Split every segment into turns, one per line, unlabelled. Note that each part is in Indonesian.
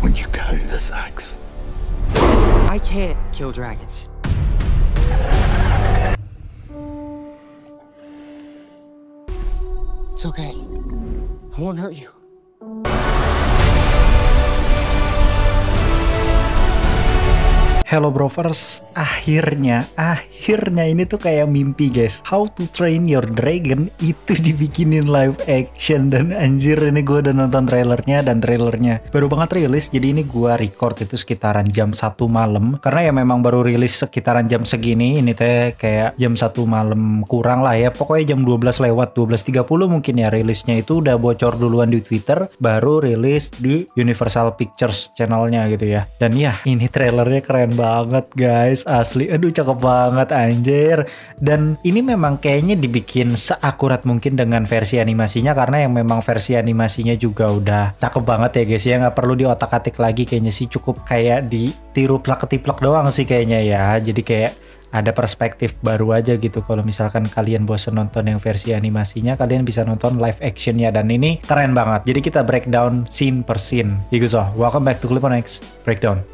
when you carry this axe.
I can't kill dragons. It's okay. I won't hurt you.
Hello Brovers, akhirnya ini tuh kayak mimpi guys. How to Train Your Dragon itu dibikinin live action, dan anjir ini gue udah nonton trailernya, dan trailernya baru banget rilis. Jadi ini gue record itu sekitaran jam 1 malam, karena ya memang baru rilis sekitaran jam segini. Ini teh kayak jam 1 malam kurang lah ya, pokoknya jam 12 lewat 12.30 mungkin ya rilisnya. Itu udah bocor duluan di Twitter, baru rilis di Universal Pictures channelnya gitu ya. Dan ya ini trailernya keren banget guys, asli. Aduh cakep banget anjir. Dan ini memang kayaknya dibikin seakurat mungkin dengan versi animasinya, karena yang memang versi animasinya juga udah cakep banget ya guys ya. Nggak perlu diotak-atik lagi kayaknya sih, cukup kayak ditiru plak-ketiplak doang sih kayaknya ya. Jadi kayak ada perspektif baru aja gitu. Kalau misalkan kalian bosen nonton yang versi animasinya, kalian bisa nonton live actionnya, dan ini keren banget. Jadi kita breakdown scene per scene. So, welcome back to Cliponex Breakdown.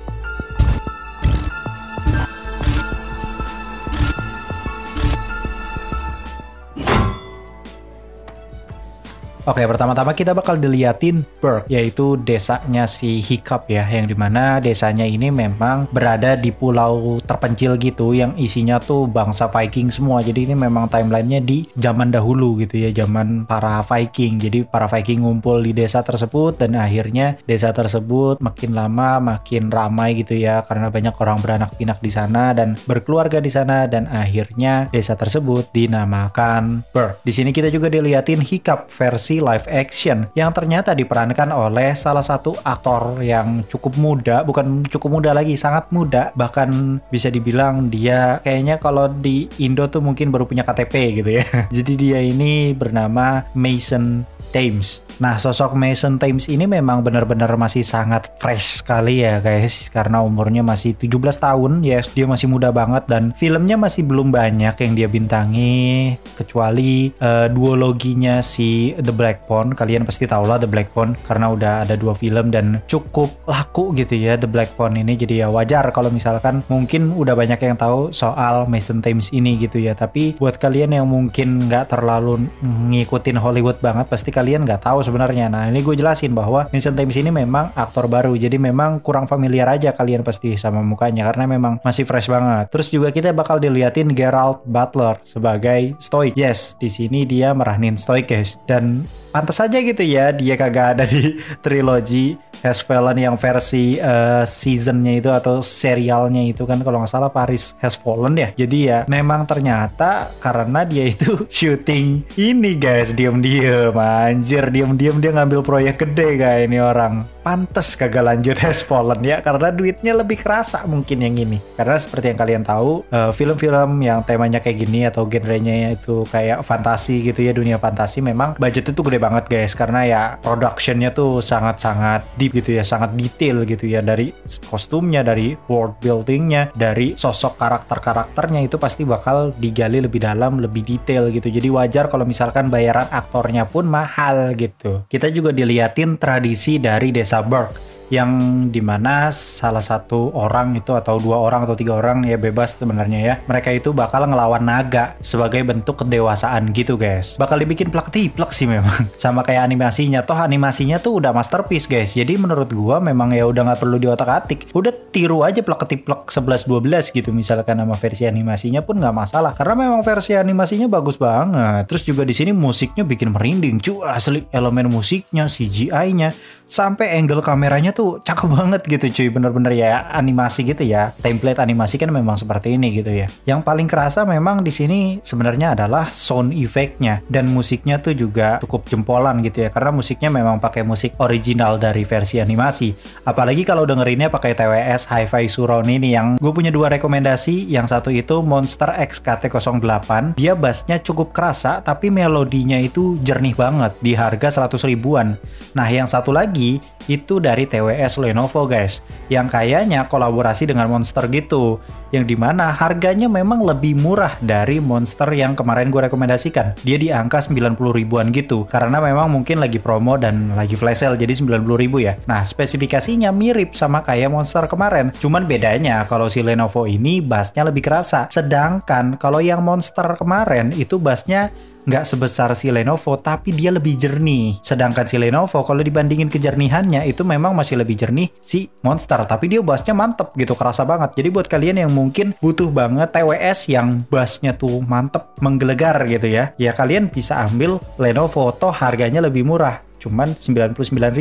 Oke, pertama-tama kita bakal diliatin Berk, yaitu desanya si Hiccup ya, yang dimana desanya ini memang berada di pulau terpencil gitu, yang isinya tuh bangsa Viking semua. Jadi ini memang timelinenya di zaman dahulu gitu ya, zaman para Viking. Jadi para Viking ngumpul di desa tersebut, dan akhirnya desa tersebut makin lama makin ramai gitu ya, karena banyak orang beranak pinak di sana dan berkeluarga di sana, dan akhirnya desa tersebut dinamakan Berk. Di sini kita juga diliatin Hiccup versi live action, yang ternyata diperankan oleh salah satu aktor yang cukup muda, bukan cukup muda lagi, sangat muda, bahkan bisa dibilang dia kayaknya kalau di Indo tuh mungkin baru punya KTP gitu ya. Jadi dia ini bernama Mason Thames. Nah, sosok Mason Thames ini memang benar-benar masih sangat fresh sekali ya guys, karena umurnya masih 17 tahun. Yes, dia masih muda banget, dan filmnya masih belum banyak yang dia bintangi, kecuali duologinya si The Black Phone. Kalian pasti tahu lah The Black Phone, karena udah ada 2 film dan cukup laku gitu ya The Black Phone ini. Jadi ya wajar kalau misalkan mungkin udah banyak yang tahu soal Mason Thames ini gitu ya. Tapi buat kalian yang mungkin nggak terlalu ngikutin Hollywood banget, pasti kalian nggak tahu sebenarnya. Nah, ini gue jelasin bahwa Mason Thames ini memang aktor baru, jadi memang kurang familiar aja kalian pasti sama mukanya, karena memang masih fresh banget. Terus juga kita bakal diliatin Geralt Butler sebagai Stoic. Yes, di sini dia meranin Stoic guys, dan pantas aja gitu ya dia kagak ada di trilogi Has Fallen yang versi seasonnya itu atau serialnya itu kan, kalau nggak salah Paris Has Fallen ya. Jadi ya memang ternyata karena dia itu syuting ini guys, diam-diam anjir, diam-diam dia ngambil proyek gede kayak ini orang. Pantes kagak lanjut Has Fallen ya, karena duitnya lebih kerasa mungkin yang ini. Karena seperti yang kalian tahu, film-film yang temanya kayak gini atau genrenya itu kayak fantasi gitu ya, dunia fantasi, memang budgetnya tuh gede banget guys, karena ya productionnya tuh sangat-sangat deep gitu ya, sangat detail gitu ya, dari kostumnya, dari world buildingnya, dari sosok karakter-karakternya itu pasti bakal digali lebih dalam, lebih detail gitu. Jadi wajar kalau misalkan bayaran aktornya pun mahal gitu. Kita juga diliatin tradisi dari desa Berk, yang dimana salah satu orang itu, atau 2 orang atau 3 orang ya, bebas sebenarnya ya, mereka itu bakal ngelawan naga sebagai bentuk kedewasaan gitu guys. Bakal dibikin plak-tiplak sih memang sama kayak animasinya. Toh animasinya tuh udah masterpiece guys, jadi menurut gua memang ya udah nggak perlu diotak-atik, udah tiru aja plak-tiplak 11-12 gitu misalkan, sama versi animasinya pun nggak masalah, karena memang versi animasinya bagus banget. Terus juga di sini musiknya bikin merinding cuy, asli. Elemen musiknya, CGI-nya, sampai angle kameranya tuh cakep banget gitu cuy, bener-bener ya animasi gitu ya. Template animasi kan memang seperti ini gitu ya. Yang paling kerasa memang di sini sebenarnya adalah sound effect-nya, dan musiknya tuh juga cukup jempolan gitu ya, karena musiknya memang pakai musik original dari versi animasi. Apalagi kalau dengerinnya pakai TWS Hi-Fi Surround ini, yang gue punya 2 rekomendasi. Yang satu itu Monster XKT08, dia bassnya cukup kerasa tapi melodinya itu jernih banget, di harga 100 ribuan. Nah, yang satu lagi lagi itu dari TWS Lenovo guys, yang kayaknya kolaborasi dengan Monster gitu, yang dimana harganya memang lebih murah dari Monster yang kemarin gue rekomendasikan. Dia di angka 90 ribuan gitu, karena memang mungkin lagi promo dan lagi flash sale, jadi 90 ribu ya. Nah, spesifikasinya mirip sama kayak Monster kemarin, cuman bedanya kalau si Lenovo ini bassnya lebih kerasa, sedangkan kalau yang Monster kemarin itu bassnya nggak sebesar si Lenovo, tapi dia lebih jernih. Sedangkan si Lenovo kalau dibandingin kejernihannya itu memang masih lebih jernih si Monster, tapi dia bassnya mantep gitu, kerasa banget. Jadi buat kalian yang mungkin butuh banget TWS yang bassnya tuh mantep, menggelegar gitu ya, ya kalian bisa ambil Lenovo, toh harganya lebih murah, cuman 99.000.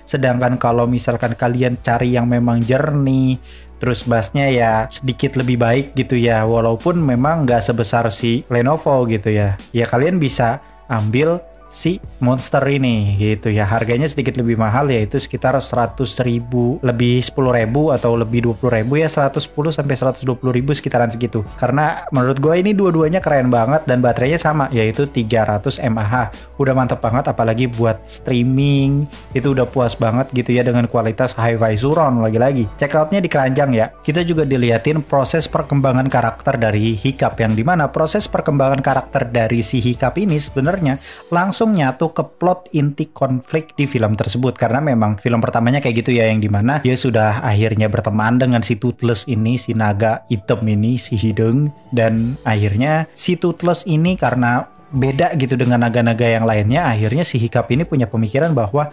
Sedangkan kalau misalkan kalian cari yang memang jernih, terus bassnya ya sedikit lebih baik gitu ya, walaupun memang nggak sebesar si Lenovo gitu ya, ya kalian bisa ambil si Monster ini gitu ya. Harganya sedikit lebih mahal, yaitu sekitar 100.000 lebih 10.000 atau lebih 20.000 ya, 110 sampai 120.000 sekitaran segitu. Karena menurut gue ini dua-duanya keren banget dan baterainya sama, yaitu 300 mAh. Udah mantep banget, apalagi buat streaming itu udah puas banget gitu ya, dengan kualitas hi-fi surround. Lagi-lagi check outnya di keranjang ya. Kita juga diliatin proses perkembangan karakter dari Hiccup, yang dimana proses perkembangan karakter dari si Hiccup ini sebenarnya langsung nyatu ke plot inti konflik di film tersebut, karena memang film pertamanya kayak gitu ya, yang dimana dia sudah akhirnya berteman dengan si Toothless ini, si naga hitam ini, si hidung, dan akhirnya si Toothless ini karena beda gitu dengan naga-naga yang lainnya, akhirnya si Hiccup ini punya pemikiran bahwa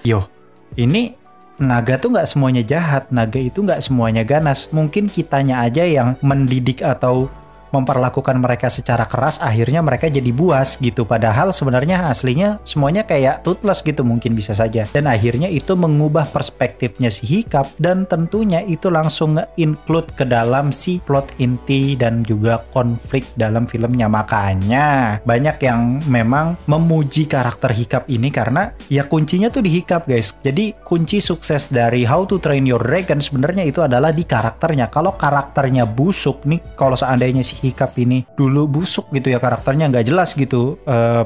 ini naga tuh nggak semuanya jahat, naga itu nggak semuanya ganas, mungkin kitanya aja yang mendidik atau memperlakukan mereka secara keras, akhirnya mereka jadi buas gitu, padahal sebenarnya aslinya semuanya kayak Toothless gitu, mungkin bisa saja. Dan akhirnya itu mengubah perspektifnya si Hiccup, dan tentunya itu langsung nge-include ke dalam si plot inti dan juga konflik dalam filmnya. Makanya banyak yang memang memuji karakter Hiccup ini karena ya kuncinya tuh di Hiccup guys. Jadi kunci sukses dari How to Train Your Dragon sebenarnya itu adalah di karakternya. Kalau karakternya busuk nih, kalau seandainya si Hiccup ini dulu busuk gitu ya, karakternya nggak jelas gitu,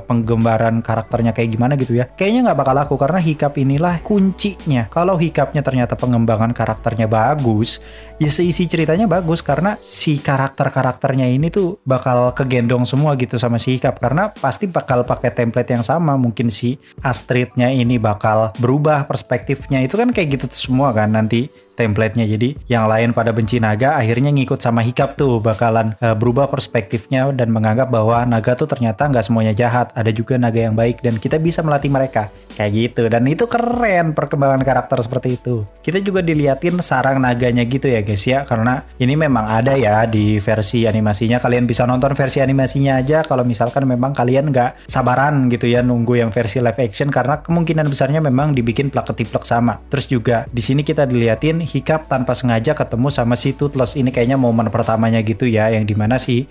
penggambaran karakternya kayak gimana gitu ya, kayaknya nggak bakal laku, karena Hiccup inilah kuncinya. Kalau Hiccupnya ternyata pengembangan karakternya bagus, ya seisi ceritanya bagus, karena si karakternya ini tuh bakal kegendong semua gitu sama si Hiccup, karena pasti bakal pakai template yang sama. Mungkin si Astridnya ini bakal berubah perspektifnya, itu kan kayak gitu semua kan nanti template-nya. Jadi yang lain pada benci naga, akhirnya ngikut sama Hiccup tuh bakalan berubah perspektifnya dan menganggap bahwa naga tuh ternyata nggak semuanya jahat, ada juga naga yang baik dan kita bisa melatih mereka kayak gitu. Dan itu keren perkembangan karakter seperti itu. Kita juga diliatin sarang naganya gitu ya guys ya, karena ini memang ada ya di versi animasinya. Kalian bisa nonton versi animasinya aja kalau misalkan memang kalian nggak sabaran gitu ya nunggu yang versi live action, karena kemungkinan besarnya memang dibikin plak-ketiplek sama. Terus juga di sini kita diliatin Hiccup tanpa sengaja ketemu sama si Toothless. Ini kayaknya momen pertamanya gitu ya, yang dimana si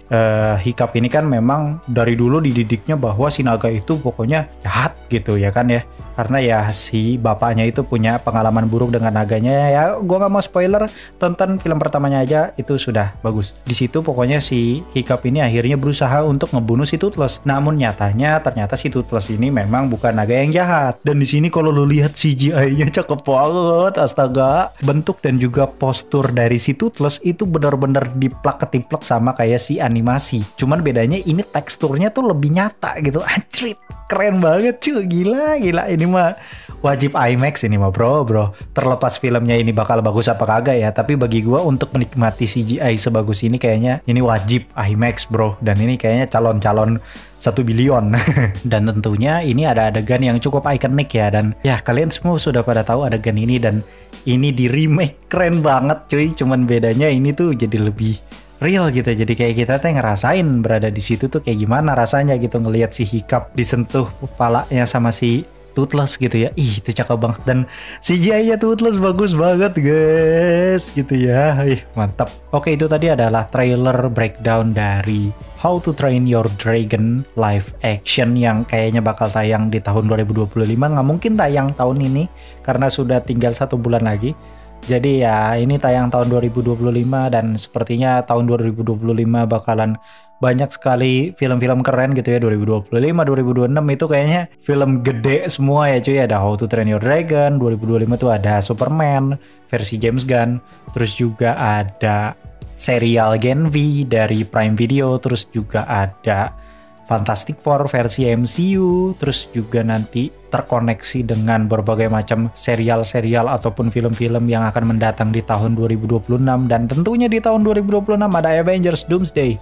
Hiccup ini kan memang dari dulu dididiknya bahwa si naga itu pokoknya jahat gitu ya kan ya, karena ya si bapaknya itu punya pengalaman buruk dengan naganya ya. Gua nggak mau spoiler, tonton film pertamanya aja, itu sudah bagus. Di situ pokoknya si Hiccup ini akhirnya berusaha untuk ngebunuh si Toothless, namun ternyata si Toothless ini memang bukan naga yang jahat. Dan di sini kalau lu lihat CGI-nya cakep banget, astaga. Bentuk dan juga postur dari si Toothless itu benar-benar diplak-ketiplek sama kayak si animasi. Cuman bedanya ini teksturnya tuh lebih nyata gitu. Anjrit, keren banget cuy, gila. Ini mah wajib IMAX ini mah bro. Terlepas filmnya ini bakal bagus apa kagak ya, tapi bagi gua untuk menikmati CGI sebagus ini kayaknya ini wajib IMAX bro. Dan ini kayaknya calon-calon 1 billion. Dan tentunya ini ada adegan yang cukup ikonik ya, dan ya kalian semua sudah pada tahu adegan ini, dan ini di remake keren banget cuy. Cuman bedanya ini tuh jadi lebih real gitu, jadi kayak kita tuh ngerasain berada di situ tuh kayak gimana rasanya gitu, ngelihat si Hiccup disentuh kepalanya sama si Toothless gitu ya. Ih, itu cakep banget, dan CGI-nya Toothless bagus banget guys gitu ya. Mantap. Oke, itu tadi adalah trailer breakdown dari How to Train Your Dragon live action yang kayaknya bakal tayang di tahun 2025. Nggak mungkin tayang tahun ini karena sudah tinggal 1 bulan lagi. Jadi ya ini tayang tahun 2025, dan sepertinya tahun 2025 bakalan banyak sekali film-film keren gitu ya. 2025, 2026 itu kayaknya film gede semua ya cuy. Ada How to Train Your Dragon, 2025 tuh ada Superman versi James Gunn, terus juga ada serial Gen V dari Prime Video, terus juga ada Fantastic Four versi MCU, terus juga nanti terkoneksi dengan berbagai macam serial-serial ataupun film-film yang akan mendatang di tahun 2026, dan tentunya di tahun 2026 ada Avengers Doomsday.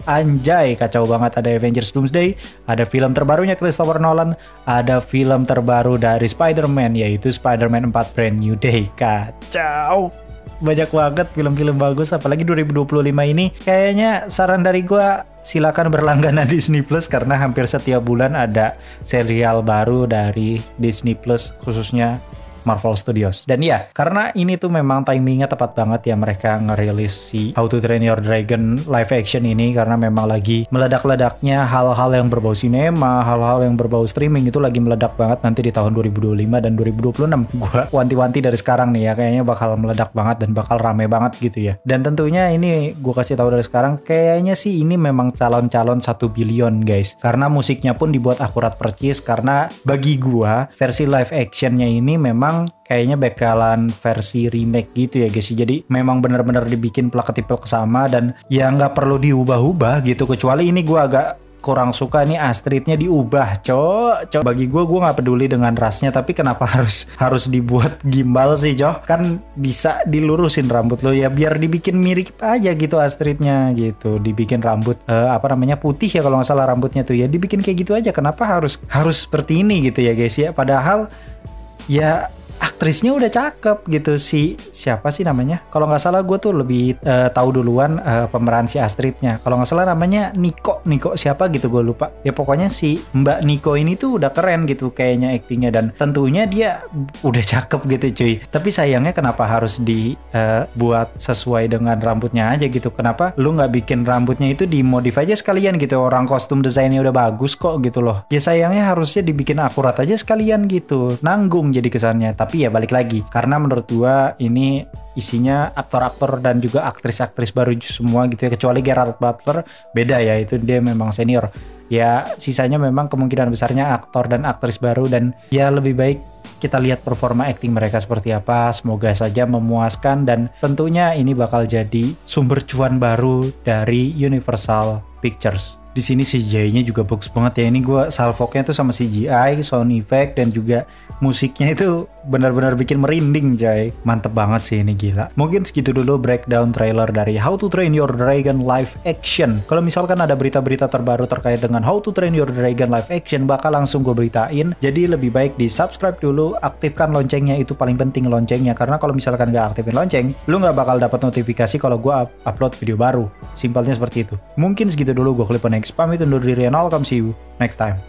Anjay, kacau banget, ada Avengers Doomsday, ada film terbarunya Christopher Nolan, ada film terbaru dari Spider-Man yaitu Spider-Man 4 Brand New Day. Kacau. Banyak banget film-film bagus, apalagi 2025 ini. Kayaknya saran dari gua silakan berlangganan Disney Plus karena hampir setiap bulan ada serial baru dari Disney Plus, khususnya Marvel Studios. Dan ya, karena ini tuh memang timingnya tepat banget ya mereka ngerilis si How to Train Your Dragon live action ini, karena memang lagi meledak-ledaknya hal-hal yang berbau sinema, hal-hal yang berbau streaming itu lagi meledak banget nanti di tahun 2025 dan 2026. Gua wanti-wanti dari sekarang nih ya, kayaknya bakal meledak banget dan bakal rame banget gitu ya. Dan tentunya ini gua kasih tahu dari sekarang, kayaknya sih ini memang calon-calon 1 billion guys. Karena musiknya pun dibuat akurat percis, karena bagi gua versi live actionnya ini memang kayaknya bakalan versi remake gitu ya guys. Jadi memang benar-benar dibikin plak ketipel kesama dan ya nggak perlu diubah-ubah gitu. Kecuali ini gue agak kurang suka nih Astridnya diubah, cok. Bagi gue nggak peduli dengan rasnya, tapi kenapa harus dibuat gimbal sih, cok? Kan bisa dilurusin rambut lo ya, biar dibikin mirip aja gitu Astridnya gitu. Dibikin rambut putih ya kalau nggak salah rambutnya tuh ya. Dibikin kayak gitu aja. Kenapa harus seperti ini gitu ya guys ya? Padahal ya aktrisnya udah cakep gitu. Siapa sih namanya? Kalau nggak salah gue tuh lebih tahu duluan pemeran si Astridnya. Kalau nggak salah namanya Nico siapa gitu, gue lupa. Ya pokoknya si Mbak Nico ini tuh udah keren gitu kayaknya aktingnya, dan tentunya dia udah cakep gitu cuy. Tapi sayangnya kenapa harus dibuat sesuai dengan rambutnya aja gitu? Kenapa lu nggak bikin rambutnya itu dimodif aja sekalian gitu? Orang kostum desainnya udah bagus kok gitu loh. Ya sayangnya harusnya dibikin akurat aja sekalian gitu. Nanggung jadi kesannya. Tapi ya balik lagi, karena menurut gua ini isinya aktor-aktor dan juga aktris-aktris baru semua gitu ya, kecuali Gerard Butler beda ya, itu dia memang senior. Ya sisanya memang kemungkinan besarnya aktor dan aktris baru, dan ya lebih baik kita lihat performa acting mereka seperti apa. Semoga saja memuaskan, dan tentunya ini bakal jadi sumber cuan baru dari Universal Pictures. Di sini CGI-nya juga bagus banget ya. Ini gue salvoknya tuh sama CGI, sound effect, dan juga musiknya itu benar-benar bikin merinding coy. Mantep banget sih ini, gila. Mungkin segitu dulu breakdown trailer dari How to Train Your Dragon live action. Kalau misalkan ada berita-berita terbaru terkait dengan How to Train Your Dragon live action, bakal langsung gue beritain. Jadi lebih baik di subscribe dulu, aktifkan loncengnya, itu paling penting loncengnya. Karena kalau misalkan gak aktifin lonceng, lu gak bakal dapat notifikasi kalau gue upload video baru. Simpelnya seperti itu. Mungkin segitu dulu, gue Clip on X. Pamit undur diri, and I'll come see you next time.